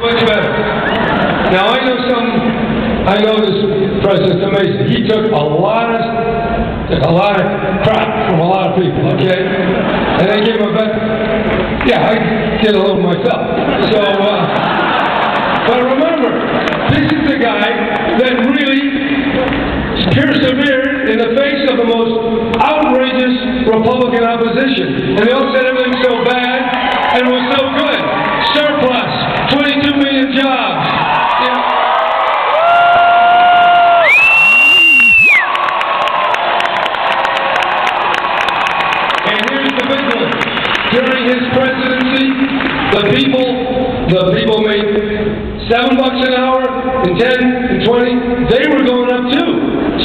Much better. Now I know this president's amazing. He took a lot of crap from a lot of people, okay? And they give him a better. Yeah, I did a little myself. So, but remember, this is the guy that really persevered in the face of the most outrageous Republican opposition. And they all said everything's so bad and it was so good. Surplus, 22 million jobs. Yeah. And here's the big one. During his presidency, the people made $7 an hour, and 10 and 20. They were going up too.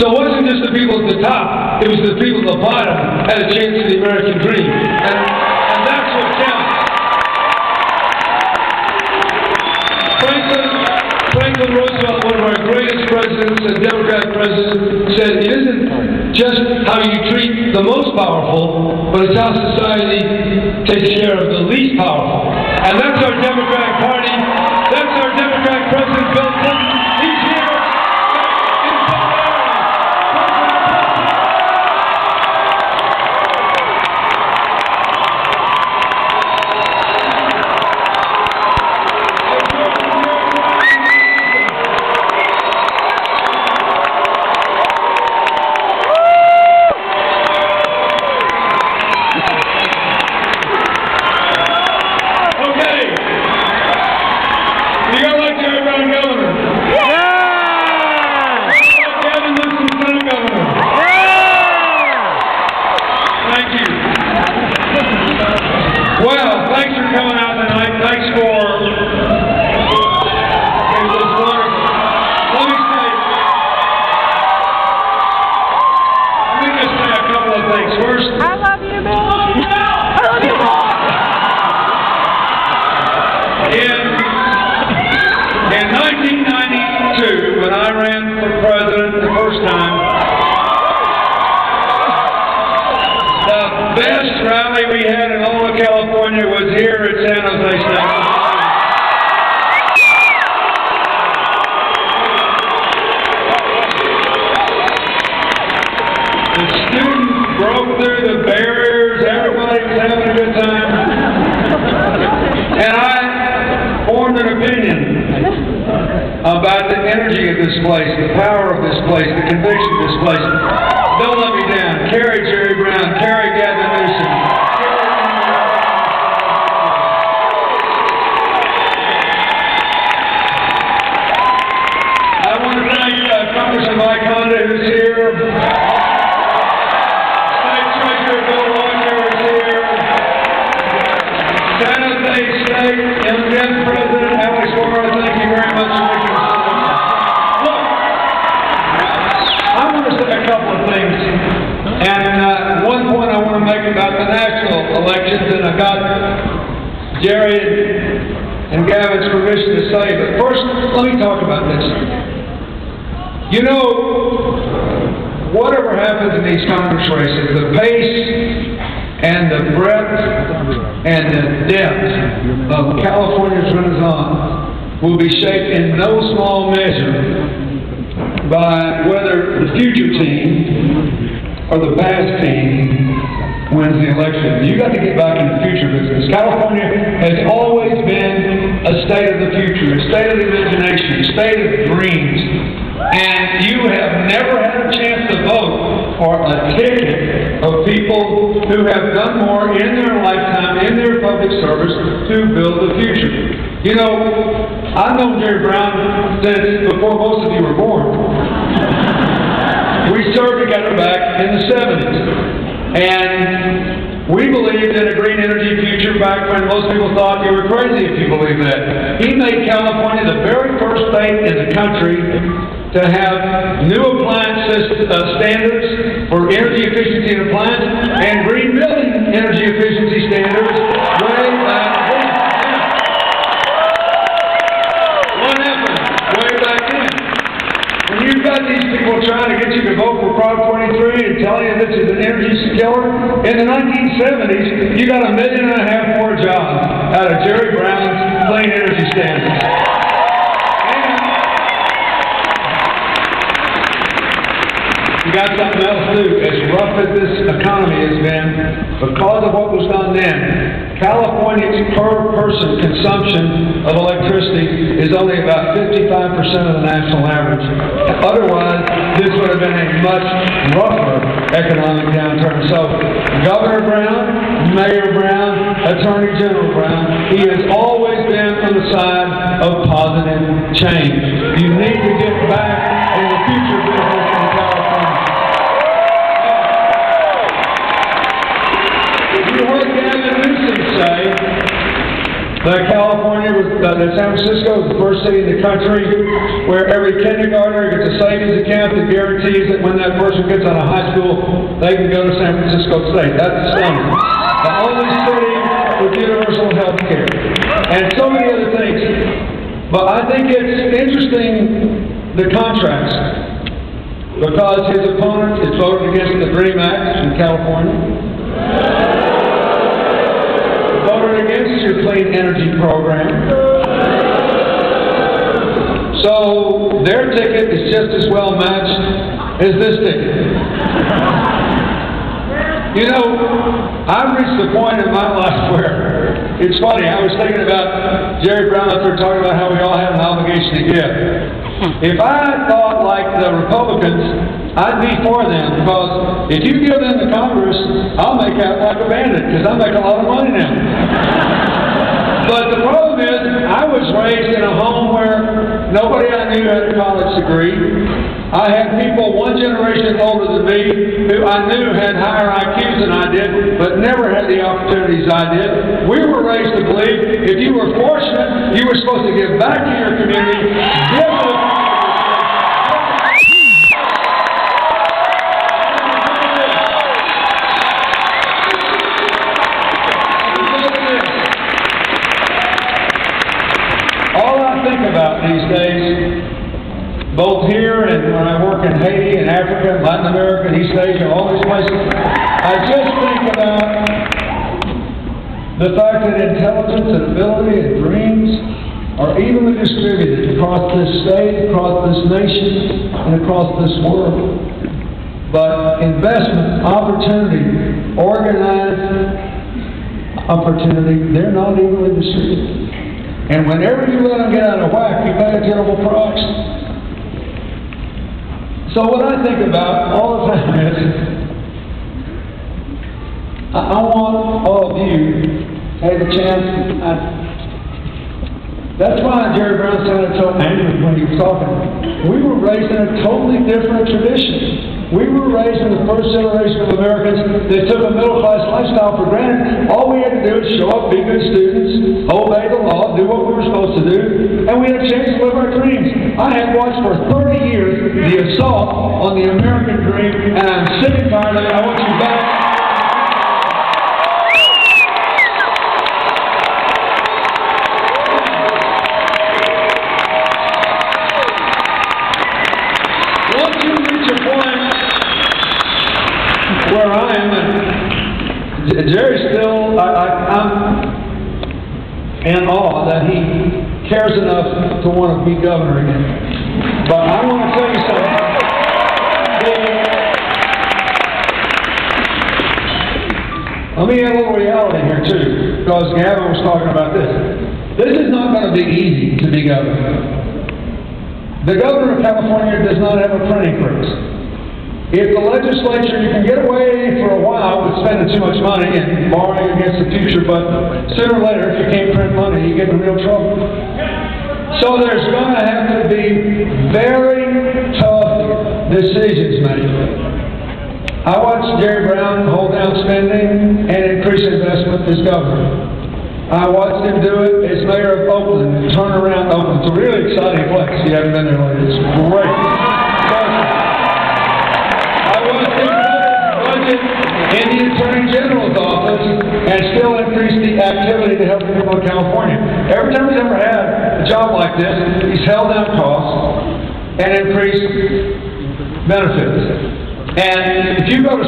So it wasn't just the people at the top, it was the people at the bottom had a chance to the American dream. And that's what counts. Franklin Roosevelt, one of our greatest presidents and Democratic presidents, said it isn't just how you treat the most powerful, but it's how society takes care of the least powerful. And that's our Democratic Party. That's our Democratic President, Bill Clinton. He's here. Governor. Yeah! Gavin Newsom, Senate Governor. Yeah! Thank you. Well, thanks for coming out tonight. Thanks for this wonderful. Let me just say a couple of things. First, I love you, man. I love you more. In 1992, when I ran for president the first time, the best rally we had in all of California was here at San Jose State. The students broke through the barriers, everybody was having a good time. And I formed an opinion about the energy of this place, the power of this place, the conviction of this place. Don't let me down. Carry Jerry Brown, carry Gavin Newsom. I want to thank Congressman Mike Honda, who's here. State Treasurer Bill Walker is here. San Jose State MDM President Alex Warren, thank you very much for making us. Look, I want to say a couple of things. And one point I want to make about the national elections, and I got Jerry and Gavin's permission to say, but first, let me talk about this. You know, whatever happens in these Congress races, the pace and the breadth and the depth of California's renaissance will be shaped in no small measure by whether the future team or the past team wins the election. You got to get back in the future business. California has always been a state of the future, a state of imagination, a state of dreams. And you have never had a chance to vote for a ticket of people who have done more in their lifetime, in their public service, to build the future. You know, I've known Jerry Brown since before most of you were born. We served together back in the 70s. And we believed in a green energy future back when most people thought you were crazy if you believed that. He made California the very first state in the country to have new appliance standards for energy efficiency in appliances and green building energy efficiency standards way back then. What happened way back then? When you've got these people trying to get you to vote for Prop 23 and tell you this is an energy killer, in the 1970s, you got 1.5 million more jobs out of Jerry Brown's clean energy standards. We got something else too. As rough as this economy has been, because of what was done then, California's per person consumption of electricity is only about 55% of the national average. Otherwise, this would have been a much rougher economic downturn. So, Governor Brown, Mayor Brown, Attorney General Brown, he has always been on the side of positive change. You need to get back in the future business in California. You heard Gavin Newsom say that California that San Francisco is the first city in the country where every kindergartner gets a savings account that guarantees that when that person gets out of high school, they can go to San Francisco State. That's stunning. The only city with universal health care. And so many other things. But I think it's interesting, the contrast. Because his opponent has voted against the DREAM Act in California. Voted against your clean energy program. So their ticket is just as well matched as this ticket. You know, I've reached the point in my life where it's funny. I was thinking about Jerry Brown up there talking about how we all have an obligation to give. If I thought like the Republicans, I'd be for them, because if you give them to Congress, I'll make out like a bandit, because I make a lot of money now. But the problem is, I was raised in a home where nobody I knew had a college degree. I had people one generation older than me who I knew had higher IQs than I did, but never had the opportunities I did. We were raised to believe if you were fortunate, you were supposed to give back to your community, give to the about these days, both here and when I work in Haiti and Africa and Latin America and East Asia, all these places, I just think about the fact that intelligence and ability and dreams are evenly distributed across this state, across this nation, and across this world. But investment, opportunity, organized opportunity, they're not evenly distributed. And whenever you let them get out of whack, you pay a terrible price. So what I think about all the time is, I want all of you to have a chance. That's why Jerry Brown sounded so angry when he was talking. We were raised in a totally different tradition. We were raised in the first generation of Americans that took a middle-class lifestyle for granted. All we had to do was show up, be good students, obey the law, do what we were supposed to do, and we had a chance to live our dreams. I have watched for 30 years the assault on the American dream, and I'm sick and tired of it. I want you back. Where I am, and Jerry still, I'm in awe that he cares enough to want to be governor again. But I want to tell you something. Let me add a little reality here too, because Gavin was talking about this. This is not going to be easy to be governor. The governor of California does not have a printing press. If the legislature, you can get away for a while with spending too much money and borrowing against the future, but sooner or later, if you can't print money, you get in real trouble. So there's going to have to be very tough decisions made. I watched Jerry Brown hold down spending and increase investment as governor. I watched him do it as mayor of Oakland, turn around Oakland. It's a really exciting place. You haven't been there lately. It's great. In the Attorney General's office and still increase the activity to help the people of California. Every time he's ever had a job like this, he's held down costs and increased benefits. And if you go to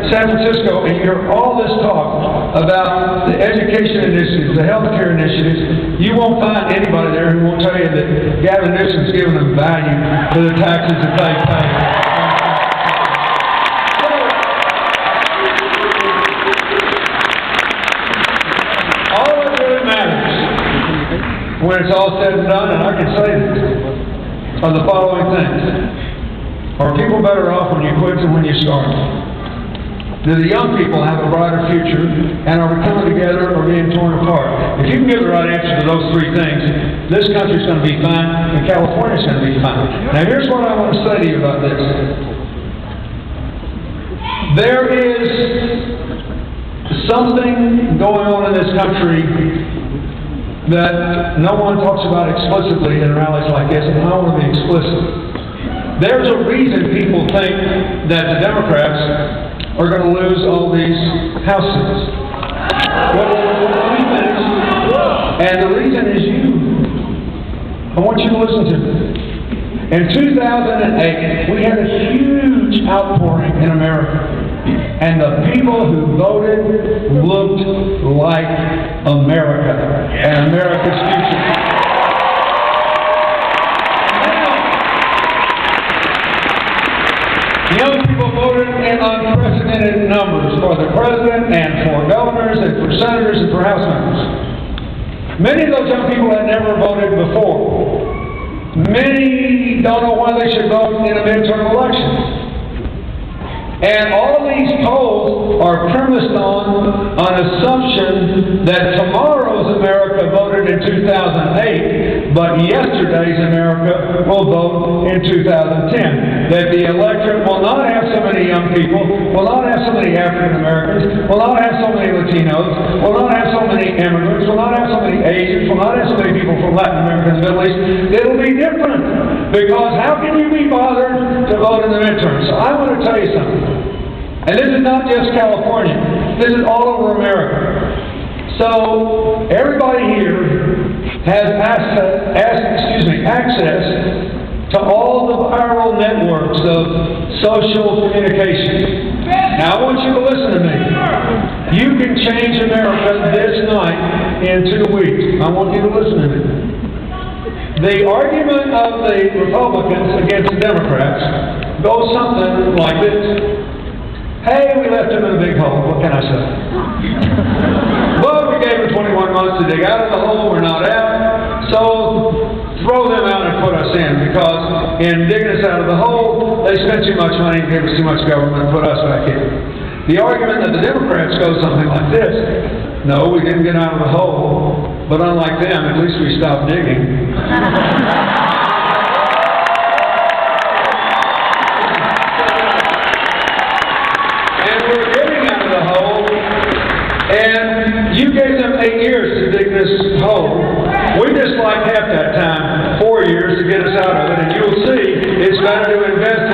San Francisco and you hear all this talk about the education initiatives, the healthcare initiatives, you won't find anybody there who won't tell you that Gavin Newsom's giving them value for the taxes that they pay. All that really matters, when it's all said and done, and I can say this, are the following things. Are people better off when you quit than when you start? Do the young people have a brighter future, and are we coming together or being torn apart? If you can give the right answer to those three things, this country's going to be fine, and California's going to be fine. Now here's what I want to say to you about this. There is something going on in this country that no one talks about explicitly in rallies like this, and I want to be explicit. There's a reason people think that the Democrats are going to lose all these House seats. And the reason is you. I want you to listen to me. In 2008, we had a huge outpouring in America. And the people who voted looked like America and America's future. Young people voted in unprecedented numbers for the president and for governors and for senators and for House members. Many of those young people had never voted before. Many don't know why they should vote in a midterm election. And all these polls are premised on an assumption that tomorrow's America voted in 2008, but yesterday's America will vote in 2010. That the electorate will not have so many young people, will not have so many African Americans, will not have so many Latinos, will not have so many immigrants, will not have so many Asians, will not have so many people from Latin America and the Middle East. It'll be different. Because how can you be bothered to vote in the midterms? So I want to tell you something. And this is not just California. This is all over America. So everybody here has access to all the viral networks of social communication. Now I want you to listen to me. You can change America this night in 2 weeks. I want you to listen to me. The argument of the Republicans against the Democrats goes something like this. Hey, we left him in a big hole. What can I say? But we gave him 21 months to dig out of the hole. We're not out. So throw them out and put us in. Because in digging us out of the hole, they spent too much money and gave us too much government and put us back in. The argument that the Democrats goes something like this. No, we didn't get out of the hole. But unlike them, at least we stopped digging. And you gave them 8 years to dig this hole. We just like half that time, 4 years to get us out of it. And you'll see it's better to invest